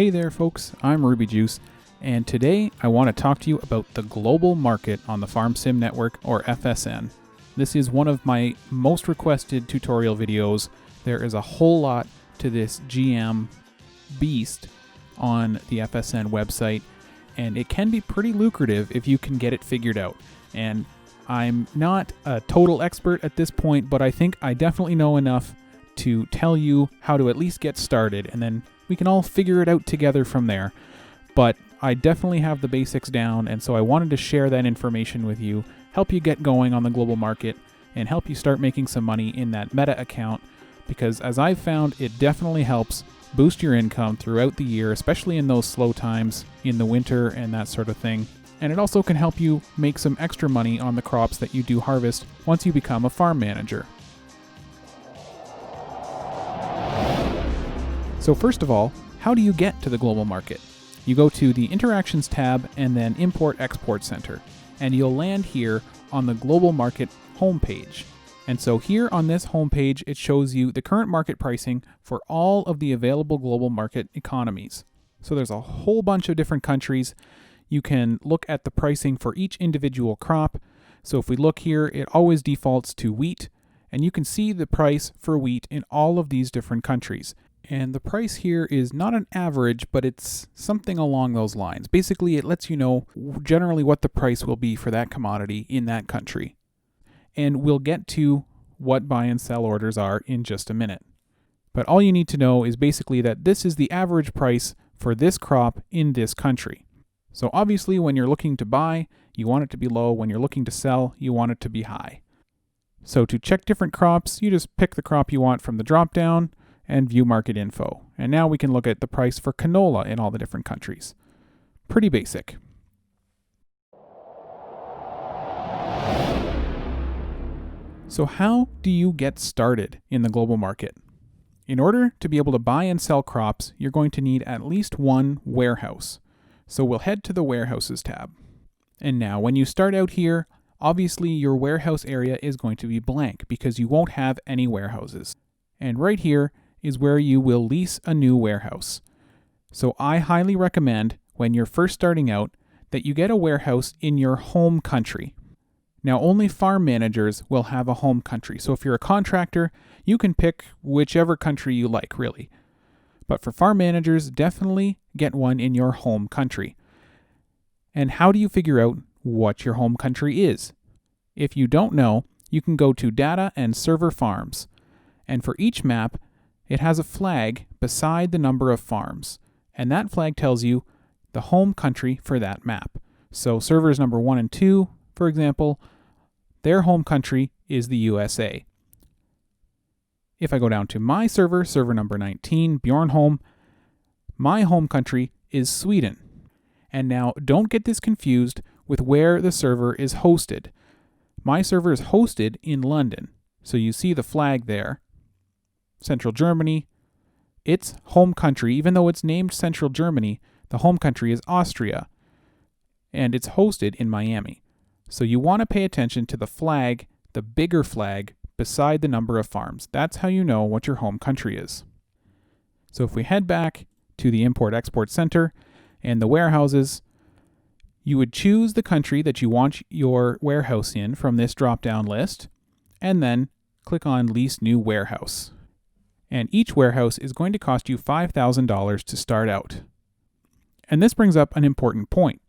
Hey there folks, I'm Ruby Juice, and today I want to talk to you about the global market on the Farm Sim Network, or FSN. This is one of my most requested tutorial videos. There is a whole lot to this GM beast on the FSN website, and it can be pretty lucrative if you can get it figured out. And I'm not a total expert at this point, but I think I definitely know enough to tell you how to at least get started, and then we can all figure it out together from there. But I definitely have the basics down, and so I wanted to share that information with you, help you get going on the global market, and help you start making some money in that meta account, because as I've found, it definitely helps boost your income throughout the year, especially in those slow times in the winter and that sort of thing. And it also can help you make some extra money on the crops that you do harvest once you become a farm manager. So first of all, how do you get to the global market? You go to the Interactions tab and then Import-Export Center, and you'll land here on the global market homepage. And so here on this homepage, it shows you the current market pricing for all of the available global market economies. So there's a whole bunch of different countries. You can look at the pricing for each individual crop. So if we look here, it always defaults to wheat, and you can see the price for wheat in all of these different countries. And the price here is not an average, but it's something along those lines. Basically, it lets you know generally what the price will be for that commodity in that country. And we'll get to what buy and sell orders are in just a minute. But all you need to know is basically that this is the average price for this crop in this country. So obviously, when you're looking to buy, you want it to be low. When you're looking to sell, you want it to be high. So to check different crops, you just pick the crop you want from the drop-down and view market info. And now we can look at the price for canola in all the different countries. Pretty basic. So how do you get started in the global market? In order to be able to buy and sell crops, you're going to need at least one warehouse. So we'll head to the Warehouses tab. And now when you start out here, obviously your warehouse area is going to be blank because you won't have any warehouses. And right here is where you will lease a new warehouse. So I highly recommend when you're first starting out that you get a warehouse in your home country. Now only farm managers will have a home country. So if you're a contractor, you can pick whichever country you like, really. But for farm managers, definitely get one in your home country. And how do you figure out what your home country is? If you don't know, you can go to Data and Server Farms. And for each map, it has a flag beside the number of farms. And that flag tells you the home country for that map. So servers number 1 and 2, for example, their home country is the USA. If I go down to my server, server number 19, Bjornholm, my home country is Sweden. And now don't get this confused with where the server is hosted. My server is hosted in London. So you see the flag there. Central Germany, its home country, even though it's named Central Germany, the home country is Austria. And it's hosted in Miami. So you want to pay attention to the flag, the bigger flag, beside the number of farms. That's how you know what your home country is. So if we head back to the Import-Export Center and the warehouses, you would choose the country that you want your warehouse in from this drop-down list, and then click on Lease New Warehouse. And each warehouse is going to cost you $5,000 to start out. And this brings up an important point.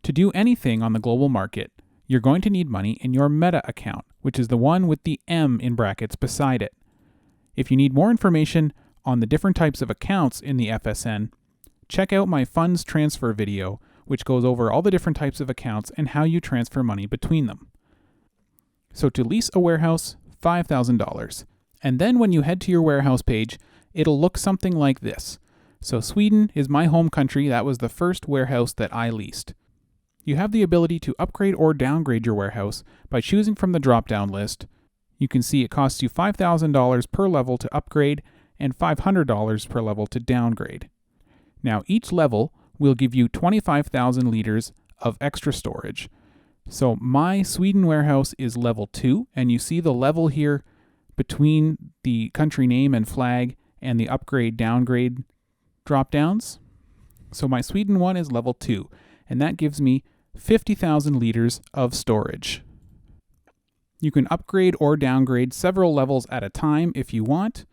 To do anything on the global market, you're going to need money in your meta account, which is the one with the M in brackets beside it. If you need more information on the different types of accounts in the FSN, check out my funds transfer video, which goes over all the different types of accounts and how you transfer money between them. So to lease a warehouse, $5,000. And then when you head to your warehouse page, it'll look something like this. So Sweden is my home country. That was the first warehouse that I leased. You have the ability to upgrade or downgrade your warehouse by choosing from the drop-down list. You can see it costs you $5,000 per level to upgrade and $500 per level to downgrade. Now each level will give you 25,000 liters of extra storage. So my Sweden warehouse is level 2, and you see the level here between the country name and flag and the upgrade downgrade drop downs. So my Sweden one is level 2, and that gives me 50,000 liters of storage. You can upgrade or downgrade several levels at a time if you want,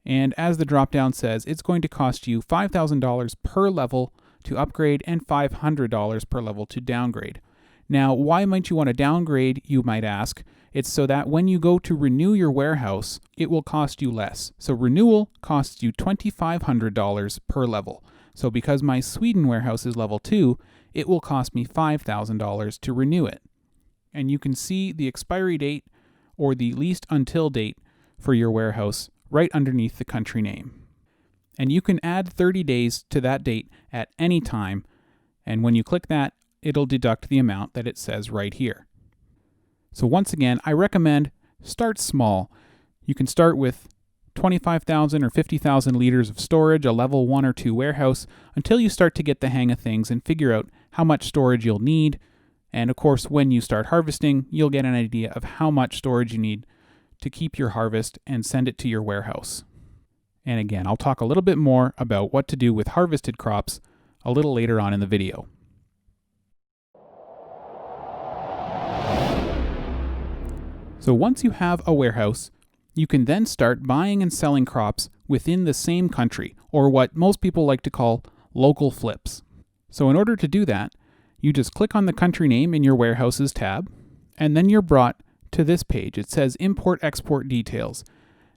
and as the dropdown says, it's going to cost you $5,000 per level to upgrade and $500 per level to downgrade. Now, why might you want to downgrade, you might ask? It's so that when you go to renew your warehouse, it will cost you less. So renewal costs you $2,500 per level. So because my Sweden warehouse is level 2, it will cost me $5,000 to renew it. And you can see the expiry date or the leased until date for your warehouse right underneath the country name. And you can add 30 days to that date at any time. And when you click that, it'll deduct the amount that it says right here. So once again, I recommend start small. You can start with 25,000 or 50,000 liters of storage, a level 1 or 2 warehouse, until you start to get the hang of things and figure out how much storage you'll need. And of course, when you start harvesting, you'll get an idea of how much storage you need to keep your harvest and send it to your warehouse. And again, I'll talk a little bit more about what to do with harvested crops a little later on in the video. So once you have a warehouse, you can then start buying and selling crops within the same country, or what most people like to call local flips. So in order to do that, you just click on the country name in your warehouses tab, and then you're brought to this page. It says Import-Export Details.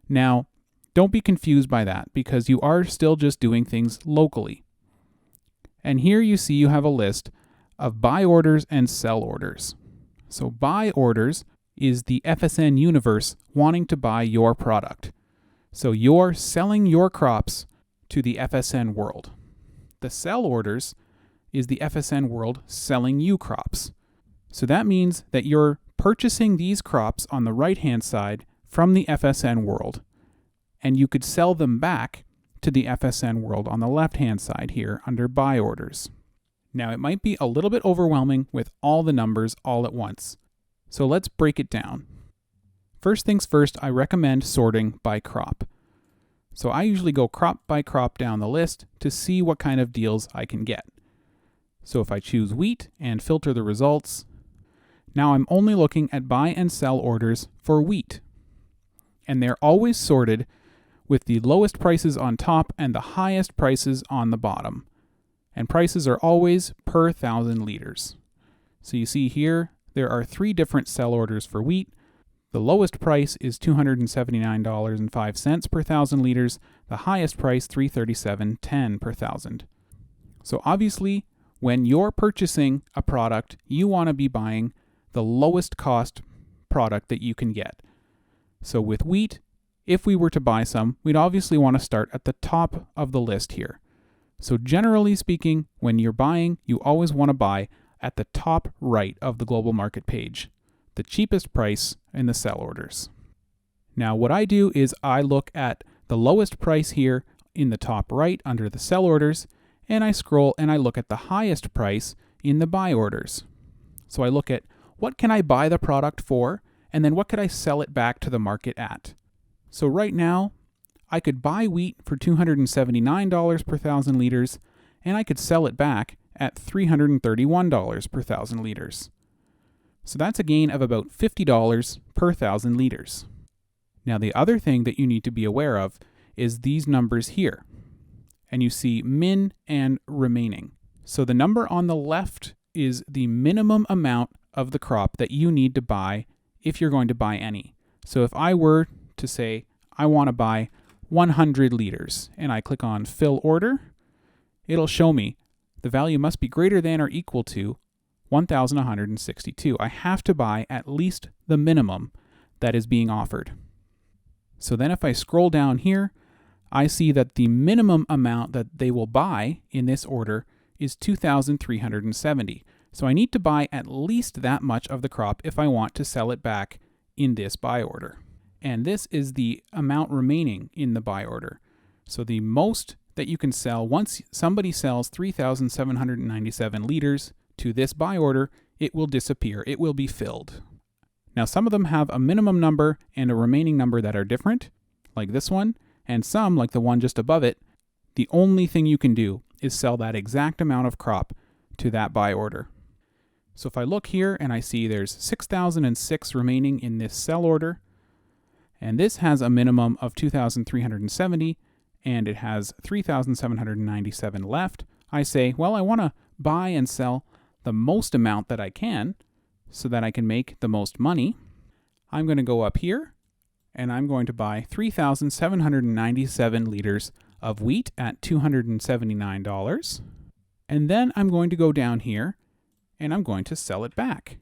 Now, don't be confused by that because you are still just doing things locally. And here you see you have a list of buy orders and sell orders. So buy orders is the FSN universe wanting to buy your product. So you're selling your crops to the FSN world. The sell orders is the FSN world selling you crops. So that means that you're purchasing these crops on the right-hand side from the FSN world, and you could sell them back to the FSN world on the left-hand side here under buy orders. Now, it might be a little bit overwhelming with all the numbers all at once. So let's break it down. First things first, I recommend sorting by crop. So I usually go crop by crop down the list to see what kind of deals I can get. So if I choose wheat and filter the results, now I'm only looking at buy and sell orders for wheat. And they're always sorted with the lowest prices on top and the highest prices on the bottom. And prices are always per 1,000 liters. So you see here, there are 3 different sell orders for wheat. The lowest price is $279.05 per 1,000 liters. The highest price, $337.10 per 1,000. So obviously, when you're purchasing a product, you want to be buying the lowest cost product that you can get. So with wheat, if we were to buy some, we'd obviously want to start at the top of the list here. So generally speaking, when you're buying, you always want to buy at the top right of the global market page, the cheapest price in the sell orders. Now what I do is I look at the lowest price here in the top right under the sell orders, and I scroll and I look at the highest price in the buy orders. So I look at what can I buy the product for, and then what could I sell it back to the market at. So right now, I could buy wheat for $279 per 1,000 liters, and I could sell it back at $331 per 1,000 liters. So that's a gain of about $50 per 1,000 liters. Now the other thing that you need to be aware of is these numbers here. And you see min and remaining. So the number on the left is the minimum amount of the crop that you need to buy if you're going to buy any. So if I were to say I want to buy 100 liters and I click on fill order, it'll show me the value must be greater than or equal to 1,162. I have to buy at least the minimum that is being offered. So then if I scroll down here, I see that the minimum amount that they will buy in this order is 2,370. So I need to buy at least that much of the crop if I want to sell it back in this buy order. And this is the amount remaining in the buy order. So the most that you can sell once somebody sells 3,797 liters to this buy order, it will disappear. It will be filled. Now some of them have a minimum number and a remaining number that are different, like this one, and some, like the one just above it, the only thing you can do is sell that exact amount of crop to that buy order. So if I look here and I see there's 6,006 remaining in this sell order, and this has a minimum of 2,370, and it has 3,797 left, I say, well, I want to buy and sell the most amount that I can so that I can make the most money. I'm going to go up here and I'm going to buy 3,797 liters of wheat at $279. And then I'm going to go down here and I'm going to sell it back.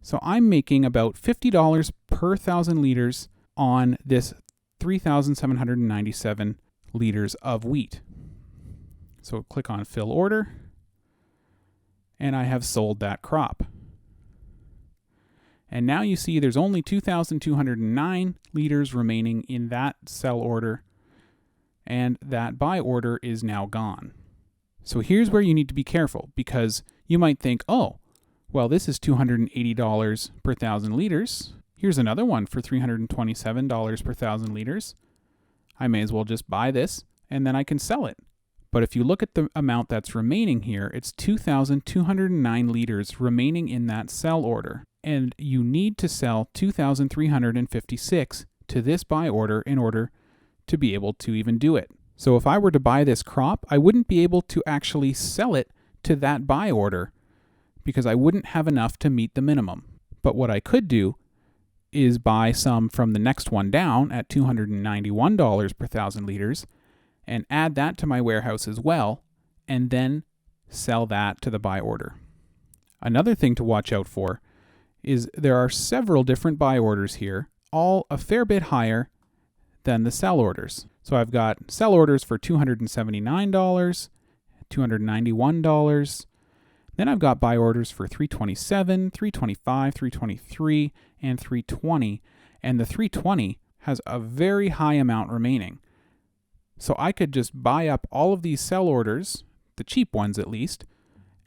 So I'm making about $50 per 1,000 liters on this 3,797 liters of wheat. So click on fill order, and I have sold that crop. And now you see there's only 2,209 liters remaining in that sell order, and that buy order is now gone. So here's where you need to be careful, because you might think, oh, well, this is $280 per 1,000 liters. Here's another one for $327 per 1,000 liters. I may as well just buy this, and then I can sell it. But if you look at the amount that's remaining here, it's 2,209 liters remaining in that sell order. And you need to sell 2,356 to this buy order in order to be able to even do it. So if I were to buy this crop, I wouldn't be able to actually sell it to that buy order because I wouldn't have enough to meet the minimum. But what I could do is buy some from the next one down at $291 per 1,000 liters and add that to my warehouse as well, and then sell that to the buy order. Another thing to watch out for is there are several different buy orders here, all a fair bit higher than the sell orders. So I've got sell orders for $279, $291. Then I've got buy orders for $327, $325, $323, and $320. And the $320 has a very high amount remaining. So I could just buy up all of these sell orders, the cheap ones at least,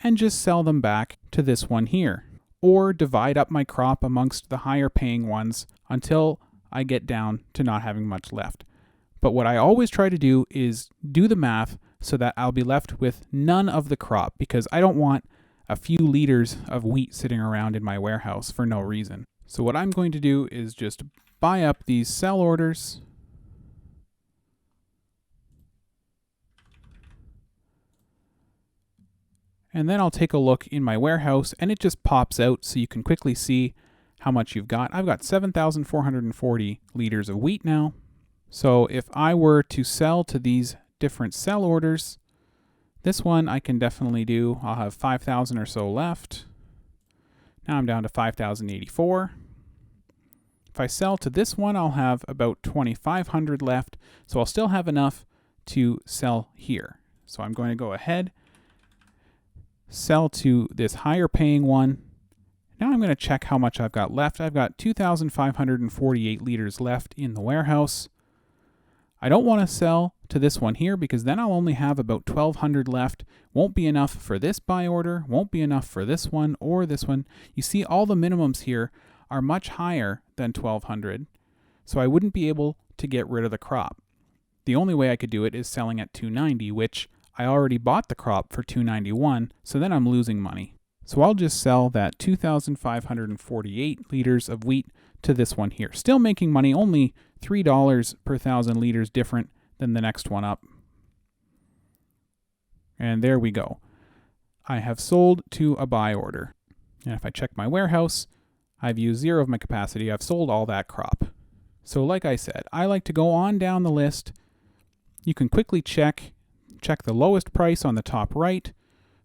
and just sell them back to this one here. Or divide up my crop amongst the higher paying ones until I get down to not having much left. But what I always try to do is do the math so that I'll be left with none of the crop, because I don't want a few liters of wheat sitting around in my warehouse for no reason. So what I'm going to do is just buy up these sell orders. And then I'll take a look in my warehouse and it just pops out so you can quickly see how much you've got. I've got 7,440 liters of wheat now. So if I were to sell to these different sell orders, this one I can definitely do. I'll have 5,000 or so left. Now I'm down to 5,084. If I sell to this one, I'll have about 2,500 left. So I'll still have enough to sell here. So I'm going to go ahead, sell to this higher paying one. Now I'm going to check how much I've got left. I've got 2,548 liters left in the warehouse. I don't want to sell to this one here because then I'll only have about 1,200 left. Won't be enough for this buy order, won't be enough for this one or this one. You see all the minimums here are much higher than 1,200, so I wouldn't be able to get rid of the crop. The only way I could do it is selling at 290, which I already bought the crop for 291, so then I'm losing money. So I'll just sell that 2,548 liters of wheat to this one here. Still making money, only $3 per 1,000 liters different than the next one up. And there we go. I have sold to a buy order. And if I check my warehouse, I've used 0 of my capacity. I've sold all that crop. So like I said, I like to go on down the list. You can quickly check the lowest price on the top right,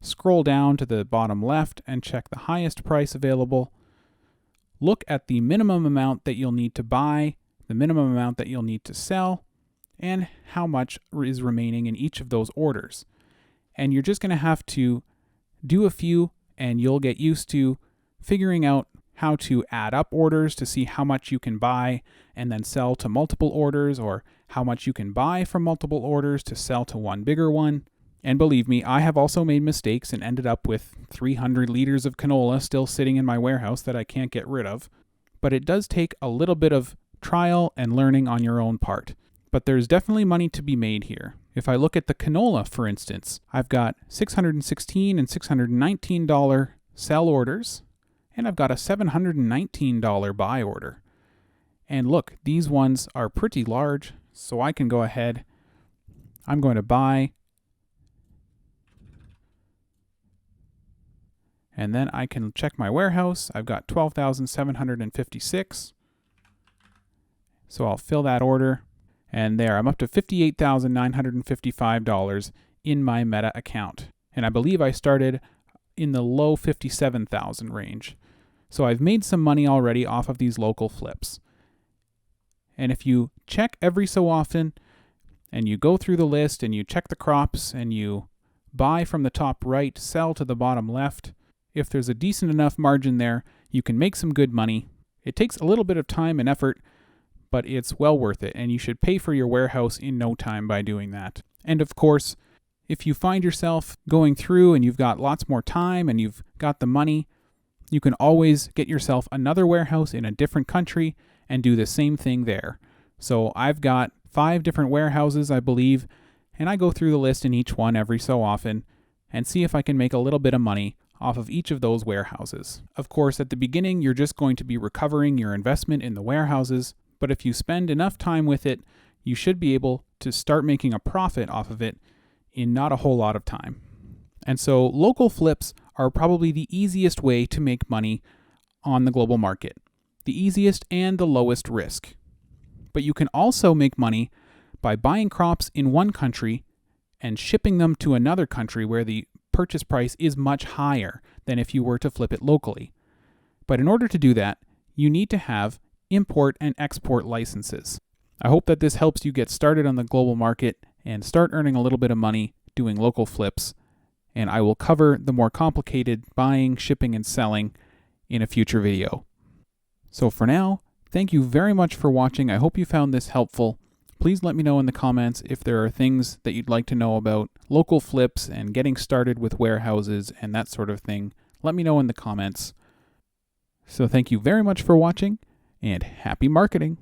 scroll down to the bottom left and check the highest price available. Look at the minimum amount that you'll need to buy, the minimum amount that you'll need to sell, and how much is remaining in each of those orders. And you're just going to have to do a few and you'll get used to figuring out how to add up orders to see how much you can buy and then sell to multiple orders, or how much you can buy from multiple orders to sell to one bigger one. And believe me, I have also made mistakes and ended up with 300 liters of canola still sitting in my warehouse that I can't get rid of. But it does take a little bit of trial and learning on your own part. But there's definitely money to be made here. If I look at the canola, for instance, I've got $616 and $619 sell orders, and I've got a $719 buy order. And look, these ones are pretty large, so I can go ahead. I'm going to buy, and then I can check my warehouse. I've got 12,756. So I'll fill that order, and there, I'm up to $58,955 in my Meta account. And I believe I started in the low 57,000 range. So I've made some money already off of these local flips. And if you check every so often, and you go through the list, and you check the crops, and you buy from the top right, sell to the bottom left, if there's a decent enough margin there, you can make some good money. It takes a little bit of time and effort, but it's well worth it, and you should pay for your warehouse in no time by doing that. And of course, if you find yourself going through and you've got lots more time and you've got the money, you can always get yourself another warehouse in a different country and do the same thing there. So I've got 5 different warehouses, I believe, and I go through the list in each one every so often and see if I can make a little bit of money off of each of those warehouses. Of course, at the beginning, you're just going to be recovering your investment in the warehouses, but if you spend enough time with it, you should be able to start making a profit off of it in not a whole lot of time. And so local flips are probably the easiest way to make money on the global market, the easiest and the lowest risk. But you can also make money by buying crops in one country and shipping them to another country where the purchase price is much higher than if you were to flip it locally. But in order to do that, you need to have import and export licenses. I hope that this helps you get started on the global market and start earning a little bit of money doing local flips. And I will cover the more complicated buying, shipping, and selling in a future video. So for now, thank you very much for watching. I hope you found this helpful. Please let me know in the comments if there are things that you'd like to know about local flips and getting started with warehouses and that sort of thing. Let me know in the comments. So thank you very much for watching, and happy marketing!